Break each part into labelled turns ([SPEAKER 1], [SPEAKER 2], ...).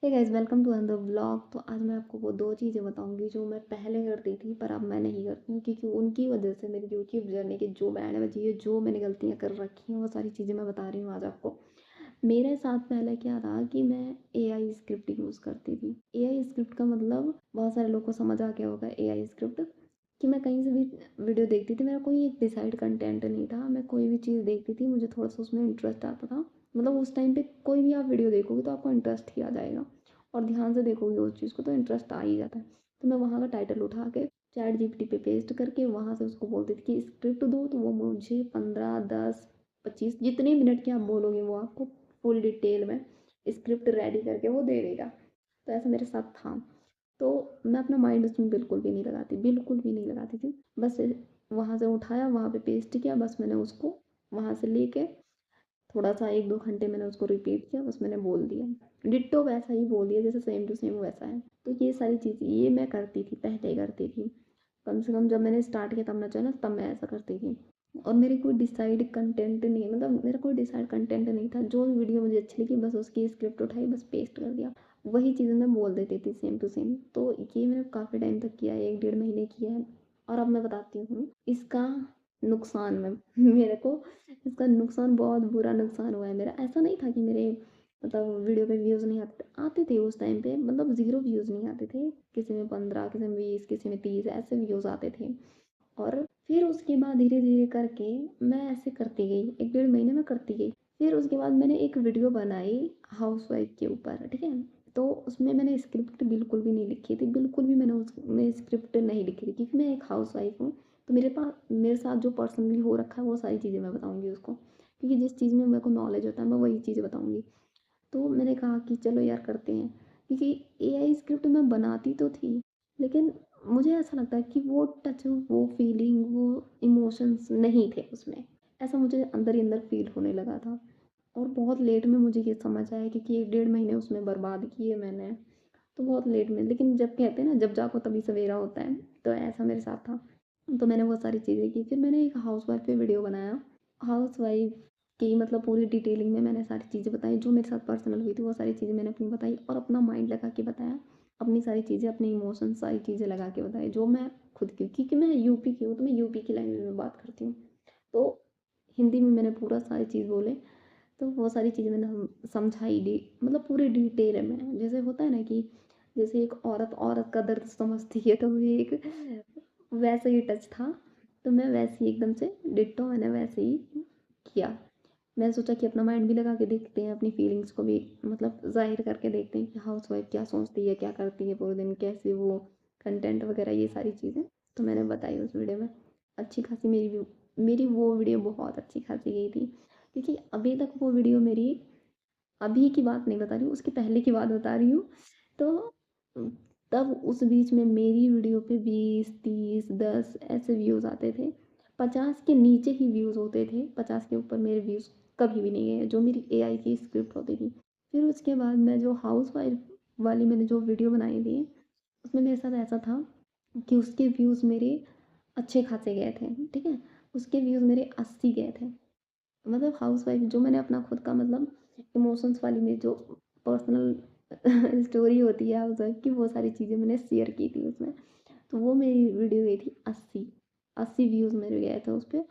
[SPEAKER 1] Hey guys, welcome to another vlog. तो आज मैं आपको वो 2 चीज़ें बताऊँगी जो मैं पहले करती थी पर अब मैं नहीं करती हूँ, क्योंकि उनकी वजह से मेरी यूट्यूब जर्नी की जो बैंड बजी है, जो मैंने गलतियाँ कर रखी हैं, वो सारी चीज़ें मैं बता रही हूँ आज आपको। मेरे साथ पहले क्या था कि मैं एआई स्क्रिप्ट यूज़ करती थी। एआई स्क्रिप्ट का मतलब बहुत सारे लोग को समझ आ गया होगा। एआई स्क्रिप्ट कि मैं कहीं से भी वीडियो देखती थी, मेरा कोई एक डिसाइड कंटेंट नहीं था। मैं कोई भी चीज़ देखती थी, मुझे थोड़ा-सा उसमें इंटरेस्ट आता था। मतलब उस टाइम पे कोई भी आप वीडियो देखोगे तो आपको इंटरेस्ट ही आ जाएगा और ध्यान से देखोगे उस चीज़ को तो इंटरेस्ट आ ही जाता है। तो मैं वहाँ का टाइटल उठा के चैट जीपीटी पे पेस्ट करके वहाँ से उसको बोलती थी कि स्क्रिप्ट दो, तो वो मुझे 15, 10, 25 जितने मिनट की आप बोलोगे वो आपको फुल डिटेल में स्क्रिप्ट रेडी करके वो दे देगा। तो ऐसा मेरे साथ था। तो मैं अपना माइंड उसमें बिल्कुल भी नहीं लगाती, बिल्कुल भी नहीं लगाती थी। बस वहाँ से उठाया, वहाँ पे पेस्ट किया, बस मैंने उसको वहाँ से लेके थोड़ा-सा 1-2 घंटे मैंने उसको रिपीट किया, बस मैंने बोल दिया। डिट्टो वैसा ही बोल दिया जैसे सेम टू सेम वैसा है। तो ये सारी चीज़ें ये मैं करती थी, पहले करती थी। कम से कम जब मैंने स्टार्ट किया था अपना चैनल, तब मैं ऐसा करती थी। और मेरी कोई डिसाइड कंटेंट नहीं, मतलब मेरा कोई डिसाइड कंटेंट नहीं था। जो वीडियो मुझे अच्छी लगी बस उसकी स्क्रिप्ट उठाई, बस पेस्ट कर दिया। वही चीज़ें मैं बोल देती थी सेम टू सेम। तो ये मैंने काफ़ी टाइम तक किया है, 1 डेढ़ महीने किया है। और अब मैं बताती हूँ इसका नुकसान में मेरे को इसका नुकसान, बहुत बुरा नुकसान हुआ है मेरा। ऐसा नहीं था कि मेरे मतलब वीडियो पे व्यूज़ नहीं आते थे उस टाइम पे, मतलब ज़ीरो व्यूज़ नहीं आते थे। किसी में 15, किसी में 20, किसी में 30 ऐसे व्यूज़ आते थे। और फिर उसके बाद धीरे-धीरे करके मैं ऐसे करती गई, 1 डेढ़ महीने में करती गई। फिर उसके बाद मैंने एक वीडियो बनाई हाउसवाइफ़ के ऊपर, ठीक है? तो उसमें मैंने स्क्रिप्ट बिल्कुल भी नहीं लिखी थी, बिल्कुल भी मैंने उसमें स्क्रिप्ट नहीं लिखी थी, क्योंकि मैं एक हाउसवाइफ़ हूँ। तो मेरे साथ जो पर्सनली हो रखा है वो सारी चीज़ें मैं बताऊँगी उसको, क्योंकि जिस चीज़ में मेरे को नॉलेज होता है मैं वही चीज़ें बताऊँगी। तो मैंने कहा कि चलो यार करते हैं, क्योंकि एआई स्क्रिप्ट मैं बनाती तो थी, लेकिन मुझे ऐसा लगता है कि वो टच, वो फीलिंग, वो इमोशंस नहीं थे उसमें। ऐसा मुझे अंदर ही अंदर फ़ील होने लगा था। और बहुत लेट में मुझे ये समझ आया, क्योंकि 1 डेढ़ महीने उसमें बर्बाद किए मैंने, तो बहुत लेट में। लेकिन जब कहते हैं ना, जब जागो तभी सवेरा होता है, तो ऐसा मेरे साथ था। तो मैंने वो सारी चीज़ें की। फिर मैंने एक हाउसवाइफ़ पे वीडियो बनाया। हाउसवाइफ़ की मतलब पूरी डिटेलिंग में मैंने सारी चीज़ें बताई, जो मेरे साथ पर्सनल हुई थी वो सारी चीज़ें मैंने अपनी बताई और अपना माइंड लगा के बताया। अपनी सारी चीज़ें, अपने इमोशंस सारी चीज़ें लगा के बताई, जो मैं खुद की, क्योंकि मैं यूपी की हूँ, तो मैं यूपी की लैंग्वेज में बात करती हूँ। तो हिंदी में मैंने पूरा सारी चीज़ बोले, तो वो सारी चीज़ें मैंने समझाई, मतलब पूरे डिटेल में। जैसे होता है ना कि जैसे एक औरत औरत का दर्द समझती है, तो ये एक वैसा ही टच था। तो मैं वैसे ही एकदम से डिट्टो मैंने वैसे ही किया। मैंने सोचा कि अपना माइंड भी लगा के देखते हैं, अपनी फीलिंग्स को भी मतलब ज़ाहिर करके देखते हैं कि हाउसवाइफ़ क्या सोचती है, क्या करती है पूरे दिन, कैसे वो कंटेंट वगैरह ये सारी चीज़ें। तो मैंने बताई उस वीडियो में। अच्छी खासी मेरी वो वीडियो बहुत अच्छी खासी गई थी, क्योंकि अभी तक वो वीडियो मेरी, अभी की बात नहीं बता रही हूँ, उसके पहले की बात बता रही हूँ। तो तब उस बीच में मेरी वीडियो पे 20, 30, 10 ऐसे व्यूज़ आते थे। 50 के नीचे ही व्यूज़ होते थे, 50 के ऊपर मेरे व्यूज़ कभी भी नहीं गए, जो मेरी एआई की स्क्रिप्ट होती थी। फिर उसके बाद मैं जो हाउसवाइफ़ वाली मैंने जो वीडियो बनाई थी, उसमें मेरे साथ ऐसा था कि उसके व्यूज़ मेरे अच्छे खासे गए थे, ठीक है? उसके व्यूज़ मेरे 80 गए थे। मतलब हाउसवाइफ जो मैंने अपना खुद का मतलब इमोशंस वाली में जो पर्सनल स्टोरी होती है हाउसवाइफ की, वो सारी चीज़ें मैंने शेयर की थी उसमें। तो वो मेरी वीडियो गई थी 80 व्यूज़ मेरे गए थे उस पे।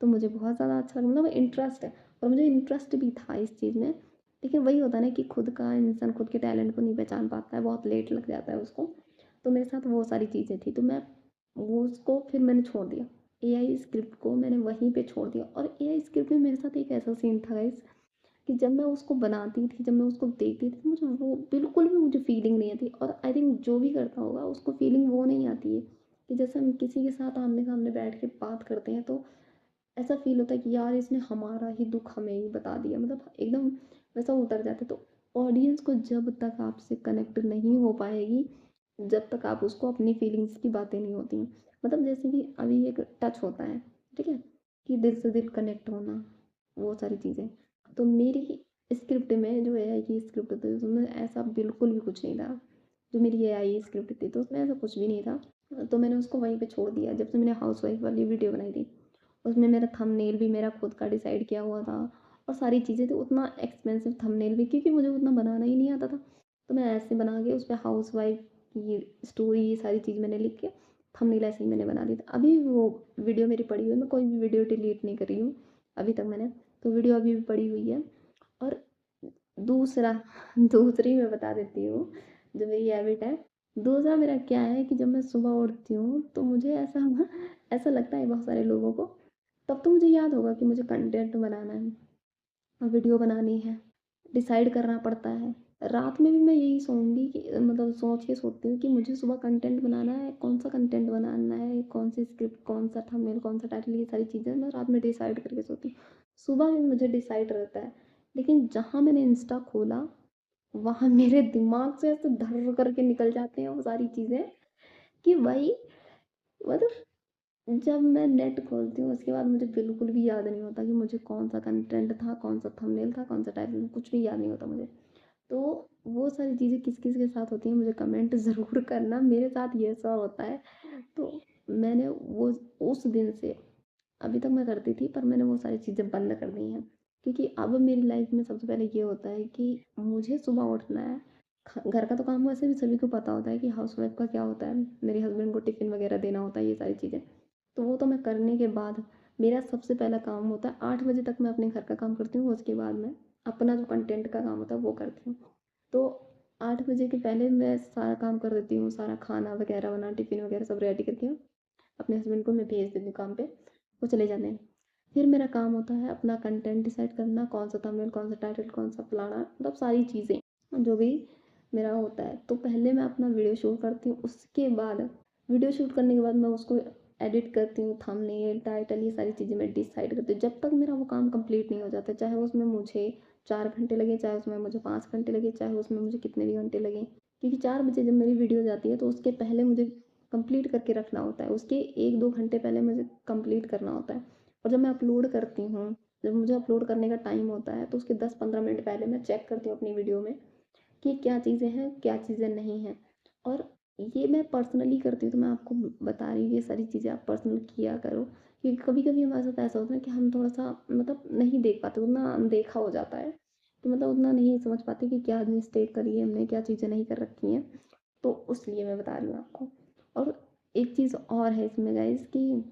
[SPEAKER 1] तो मुझे बहुत ज़्यादा अच्छा लगा, मतलब इंटरेस्ट है, और मुझे इंटरेस्ट भी था इस चीज़ में। लेकिन वही होता है ना कि खुद का इंसान खुद के टैलेंट को नहीं पहचान पाता है, बहुत लेट लग जाता है उसको। तो मेरे साथ वो सारी चीज़ें थी, तो मैं वो उसको फिर मैंने छोड़ दिया। एआई स्क्रिप्ट को मैंने वहीं पे छोड़ दिया। और एआई स्क्रिप्ट में मेरे साथ एक ऐसा सीन था गाइस, कि जब मैं उसको बनाती थी, जब मैं उसको देखती थी, मुझे वो बिल्कुल भी मुझे फीलिंग नहीं आती। और आई थिंक जो भी करता होगा उसको फीलिंग वो नहीं आती है कि जैसे हम किसी के साथ आमने-सामने बैठ के बात करते हैं, तो ऐसा फ़ील होता है कि यार इसने हमारा ही दुःख हमें ही बता दिया, मतलब एकदम वैसा उतर जाता है। तो ऑडियंस को जब तक आपसे कनेक्ट नहीं हो पाएगी, जब तक आप उसको अपनी फीलिंग्स की बातें नहीं होती हैं। मतलब जैसे कि अभी एक टच होता है, ठीक है? कि दिल से दिल कनेक्ट होना, वो सारी चीज़ें। तो मेरी स्क्रिप्ट में जो एआई की स्क्रिप्ट थी, उसमें ऐसा बिल्कुल भी कुछ नहीं था। जो मेरी एआई स्क्रिप्ट थी, तो उसमें ऐसा कुछ भी नहीं था। तो मैंने उसको वहीं पे छोड़ दिया। जब से मैंने हाउसवाइफ़ वाली वीडियो बनाई थी, उसमें मेरा थंबनेल भी मेरा खुद का डिसाइड किया हुआ था और सारी चीज़ें थी। उतना एक्सपेंसिव थंबनेल भी, क्योंकि मुझे उतना बनाना ही नहीं आता था। तो मैं ऐसे बना के उस पे हाउसवाइफ की स्टोरी ये सारी चीज़ मैंने लिख के थंबनेल ऐसे ही मैंने बना दी था। अभी वो वीडियो मेरी पड़ी हुई है, मैं कोई भी वीडियो डिलीट नहीं कर रही हूँ अभी तक मैंने, तो वीडियो अभी भी पड़ी हुई है। और दूसरा दूसरी मैं बता देती हूँ जो मेरी हैबिट है। दूसरा मेरा क्या है कि जब मैं सुबह उठती हूँ तो मुझे ऐसा ऐसा लगता है बहुत सारे लोगों को, तब तो मुझे याद होगा कि मुझे कंटेंट बनाना है और वीडियो बनानी है, डिसाइड करना पड़ता है। रात में भी मैं यही सोऊंगी कि मतलब सोच के सोती हूँ कि मुझे सुबह कंटेंट बनाना है, कौन सा कंटेंट बनाना है, कौन सी स्क्रिप्ट, कौन सा थंबनेल, कौन सा टाइटल, ये सारी चीज़ें मैं रात में डिसाइड करके सोती हूँ। सुबह भी मुझे डिसाइड रहता है, लेकिन जहाँ मैंने इंस्टा खोला वहाँ मेरे दिमाग से ऐसे धर करके निकल जाते हैं वो सारी चीज़ें कि भाई मतलब जब मैं नेट खोलती हूँ उसके बाद मुझे बिल्कुल भी याद नहीं होता कि मुझे कौन सा कंटेंट था, कौन सा थंबनेल था, कौन सा टाइटल, कुछ भी याद नहीं होता मुझे। तो वो सारी चीज़ें किस किस के साथ होती हैं मुझे कमेंट ज़रूर करना, मेरे साथ ये सब होता है। तो मैंने वो उस दिन से अभी तक मैं करती थी, पर मैंने वो सारी चीज़ें बंद कर दी हैं, क्योंकि अब मेरी लाइफ में सबसे पहले ये होता है कि मुझे सुबह उठना है। घर का तो काम वैसे भी सभी को पता होता है कि हाउसवाइफ का क्या होता है, मेरे हस्बैंड को टिफ़िन वगैरह देना होता है, ये सारी चीज़ें। तो वो तो मैं करने के बाद मेरा सबसे पहला काम होता है 8 बजे तक मैं अपने घर का काम करती हूँ, उसके बाद मैं अपना जो कंटेंट का काम होता है वो करती हूँ। तो 8 बजे के पहले मैं सारा काम कर देती हूँ, सारा खाना वगैरह बना, टिफ़िन वगैरह सब रेडी करके अपने हस्बैंड को मैं भेज देती हूँ काम पे, वो चले जाते हैं। फिर मेरा काम होता है अपना कंटेंट डिसाइड करना, कौन सा थंबनेल, कौन सा टाइटल, कौन सा फलाना, मतलब सारी चीज़ें जो भी मेरा होता है। तो पहले मैं अपना वीडियो शूट करती हूँ, उसके बाद वीडियो शूट करने के बाद मैं उसको एडिट करती हूँ, थंबनेल, टाइटल, ये सारी चीज़ें मैं डिसाइड करती हूँ। जब तक मेरा वो काम कंप्लीट नहीं हो जाता, चाहे उसमें मुझे 4 घंटे लगे, चाहे उसमें मुझे 5 घंटे लगे, चाहे उसमें मुझे कितने भी घंटे लगे, क्योंकि 4 बजे जब मेरी वीडियो जाती है तो उसके पहले मुझे कंप्लीट करके रखना होता है, उसके 1-2 घंटे पहले मुझे कंप्लीट करना होता है। और जब मैं अपलोड करती हूँ, जब मुझे अपलोड करने का टाइम होता है तो उसके 10-15 मिनट पहले मैं चेक करती हूँ अपनी वीडियो में कि क्या चीज़ें हैं, क्या चीज़ें नहीं हैं। और ये मैं पर्सनली करती हूँ, तो मैं आपको बता रही हूँ ये सारी चीज़ें आप पर्सनल किया करो, क्योंकि कभी कभी हमारे साथ ऐसा होता है कि हम थोड़ा सा मतलब नहीं देख पाते, उतना अनदेखा हो जाता है, तो मतलब उतना नहीं समझ पाते कि क्या मिस्टेक करी है हमने, क्या चीज़ें नहीं कर रखी हैं। तो इसलिए मैं बता रही हूँ आपको। और एक चीज़ और है इसमें गाइस कि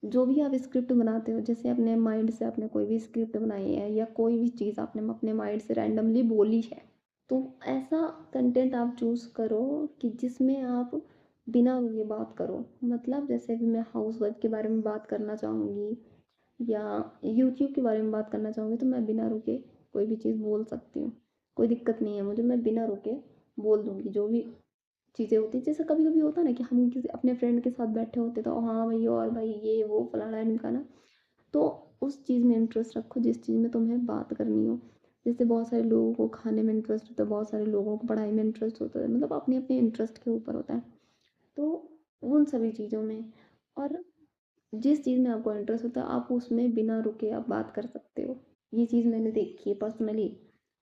[SPEAKER 1] जो भी आप स्क्रिप्ट बनाते हो, जैसे अपने माइंड से आपने कोई भी स्क्रिप्ट बनाई है या कोई भी चीज़ आपने अपने माइंड से रैंडमली बोली है, तो ऐसा कंटेंट आप चूज़ करो कि जिसमें आप बिना रुके बात करो। मतलब जैसे भी मैं हाउसवाइफ के बारे में बात करना चाहूँगी या यूट्यूब के बारे में बात करना चाहूँगी, तो मैं बिना रुके कोई भी चीज़ बोल सकती हूँ, कोई दिक्कत नहीं है मुझे, मैं बिना रुके बोल दूँगी जो भी चीज़ें होती हैं। जैसे कभी कभी होता है ना कि हम किसी अपने फ्रेंड के साथ बैठे होते तो हाँ भाई और भाई ये वो फलाना ढिमकाना, तो उस चीज़ में इंटरेस्ट रखो जिस चीज़ में तुम्हें बात करनी हो। जैसे बहुत सारे लोगों को खाने में इंटरेस्ट होता है, बहुत सारे लोगों को पढ़ाई में इंटरेस्ट होता है, मतलब अपने अपने इंटरेस्ट के ऊपर होता है। तो उन सभी चीज़ों में, और जिस चीज़ में आपको इंटरेस्ट होता है आप उसमें बिना रुके आप बात कर सकते हो। ये चीज़ मैंने देखी है पर्सनली।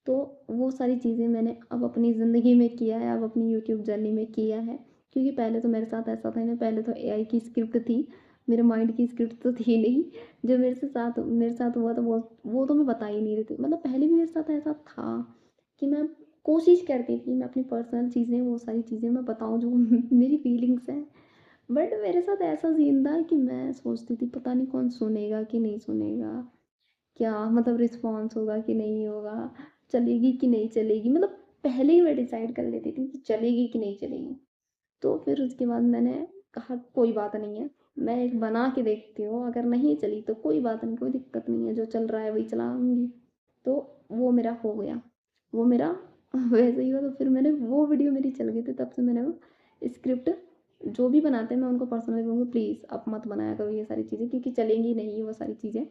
[SPEAKER 1] तो वो सारी चीज़ें मैंने अब अपनी ज़िंदगी में किया है, अब अपनी यूट्यूब जर्नी में किया है, क्योंकि पहले तो मेरे साथ ऐसा था ना, पहले तो एआई की स्क्रिप्ट थी, मेरे माइंड की स्क्रिप्ट तो थी नहीं। जो मेरे साथ हुआ था वो तो मैं बता ही नहीं रही थी, मतलब पहले भी मेरे साथ ऐसा था कि मैं कोशिश करती थी मैं अपनी पर्सनल चीज़ें, वो सारी चीज़ें मैं बताऊँ जो मेरी फीलिंग्स हैं। बट मेरे साथ ऐसा सीन था कि मैं सोचती थी पता नहीं कौन सुनेगा कि नहीं सुनेगा, क्या मतलब रिस्पॉन्स होगा कि नहीं होगा, चलेगी कि नहीं चलेगी, मतलब पहले ही मैं डिसाइड कर लेती थी कि चलेगी कि नहीं चलेगी। तो फिर उसके बाद मैंने कहा कोई बात नहीं है, मैं एक बना के देखती हूँ, अगर नहीं चली तो कोई बात नहीं, कोई दिक्कत नहीं है, जो चल रहा है वही चलाऊंगी। तो वो मेरा हो गया, वो मेरा वैसे ही हुआ। तो फिर मैंने वो वीडियो मेरी चल गई थी, तब से मैंने वो स्क्रिप्ट जो भी बनाते हैं मैं उनको पर्सनली बोलूँगी प्लीज़ आप मत बनाया करो ये सारी चीज़ें, क्योंकि चलेंगी नहीं वो सारी चीज़ें,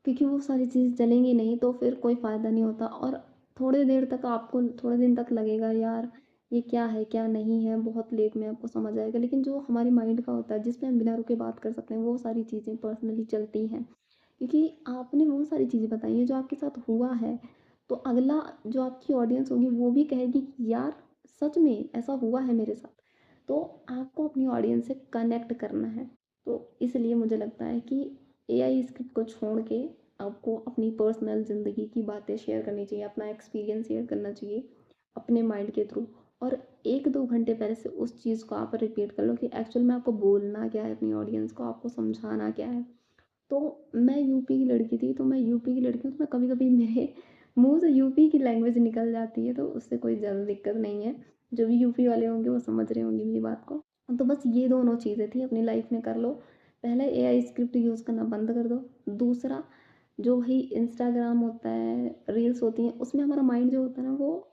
[SPEAKER 1] क्योंकि वो सारी चीज़ चलेंगी नहीं तो फिर कोई फ़ायदा नहीं होता। और थोड़ी देर तक आपको, थोड़े दिन तक लगेगा यार ये क्या है क्या नहीं है, बहुत लेट में आपको समझ आएगा, लेकिन जो हमारे माइंड का होता है जिसमें हम बिना रुके बात कर सकते हैं वो सारी चीज़ें पर्सनली चलती हैं, क्योंकि आपने वो सारी चीज़ें बताई हैं जो आपके साथ हुआ है। तो अगला जो आपकी ऑडियंस होगी वो भी कहेगी कि यार सच में ऐसा हुआ है मेरे साथ। तो आपको अपनी ऑडियंस से कनेक्ट करना है। तो इसलिए मुझे लगता है कि एआई स्क्रिप्ट को छोड़ के आपको अपनी पर्सनल ज़िंदगी की बातें शेयर करनी चाहिए, अपना एक्सपीरियंस शेयर करना चाहिए, अपने माइंड के थ्रू, और 1-2 घंटे पहले से उस चीज़ को आप रिपीट कर लो कि एक्चुअल में आपको बोलना क्या है अपनी ऑडियंस को, आपको समझाना क्या है। तो मैं यूपी की लड़की थी, तो मैं यूपी की लड़की हूँ, तो मैं कभी-कभी मेरे मुँह से यूपी की लैंग्वेज निकल जाती है, तो उससे कोई ज़्यादा दिक्कत नहीं है। जो भी यूपी वाले होंगे वो समझ रहे होंगे मेरी बात को। तो बस ये दोनों चीज़ें थी अपनी लाइफ में कर लो। पहले एआई स्क्रिप्ट यूज़ करना बंद कर दो। दूसरा, जो वही इंस्टाग्राम होता है, रील्स होती हैं, उसमें हमारा माइंड जो होता है ना वो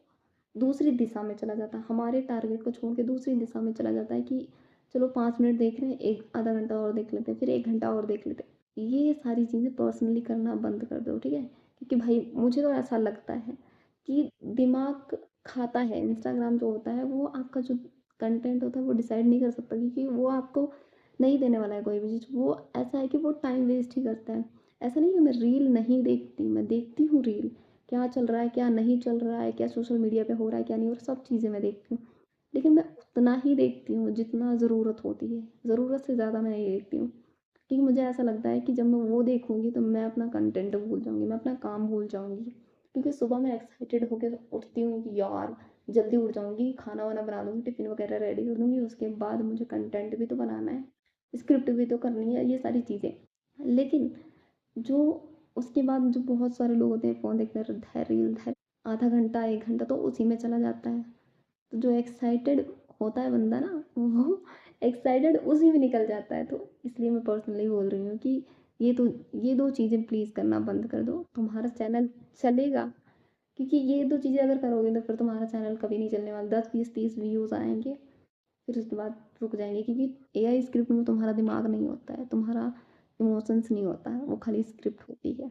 [SPEAKER 1] दूसरी दिशा में चला जाता है। हमारे टारगेट को छोड़ के दूसरी दिशा में चला जाता है कि चलो 5 मिनट देख रहे हैं, 1 आधा घंटा और देख लेते हैं, फिर 1 घंटा और देख लेते हैं। ये सारी चीज़ें पर्सनली करना बंद कर दो, ठीक है? क्योंकि भाई मुझे तो ऐसा लगता है कि दिमाग खाता है। इंस्टाग्राम जो होता है वो आपका जो कंटेंट होता है वो डिसाइड नहीं कर सकता, क्योंकि वो आपको नहीं देने वाला है कोई भी चीज़। वो ऐसा है कि वो टाइम वेस्ट ही करता है। ऐसा नहीं है मैं रील नहीं देखती, मैं देखती हूँ रील। क्या चल रहा है, क्या नहीं चल रहा है, क्या सोशल मीडिया पे हो रहा है, क्या नहीं हो रहा, सब चीज़ें मैं देखती हूँ। लेकिन मैं उतना ही देखती हूँ जितना ज़रूरत होती है, ज़रूरत से ज़्यादा मैं नहीं देखती हूँ। क्योंकि मुझे ऐसा लगता है कि जब मैं वो देखूँगी तो मैं अपना कंटेंट भूल जाऊँगी, मैं अपना काम भूल जाऊँगी। क्योंकि सुबह मैं एक्साइटेड होकर उठती हूँ कि यार जल्दी उठ जाऊँगी, खाना वाना बना दूँगी, टिफ़िन वगैरह रेडी कर दूँगी, उसके बाद मुझे कंटेंट भी तो बनाना है, स्क्रिप्ट भी तो करनी है, ये सारी चीज़ें। लेकिन जो उसके बाद जो बहुत सारे लोग होते हैं फ़ोन देखते रहते हैं, रील आधा घंटा 1 घंटा तो उसी में चला जाता है। तो जो एक्साइटेड होता है बंदा ना, वो एक्साइटेड उसी में निकल जाता है। तो इसलिए मैं पर्सनली बोल रही हूँ कि ये तो ये 2 चीज़ें प्लीज़ करना बंद कर दो, तुम्हारा चैनल चलेगा। क्योंकि ये 2 चीज़ें अगर करोगे तो फिर तुम्हारा चैनल कभी नहीं चलने वाला। 10, 20, 30 व्यूज़ आएँगे, फिर उसके बाद रुक जाएँगे, क्योंकि एआई स्क्रिप्ट में तुम्हारा दिमाग नहीं होता है, तुम्हारा इमोशंस नहीं होता है, वो खाली स्क्रिप्ट होती है।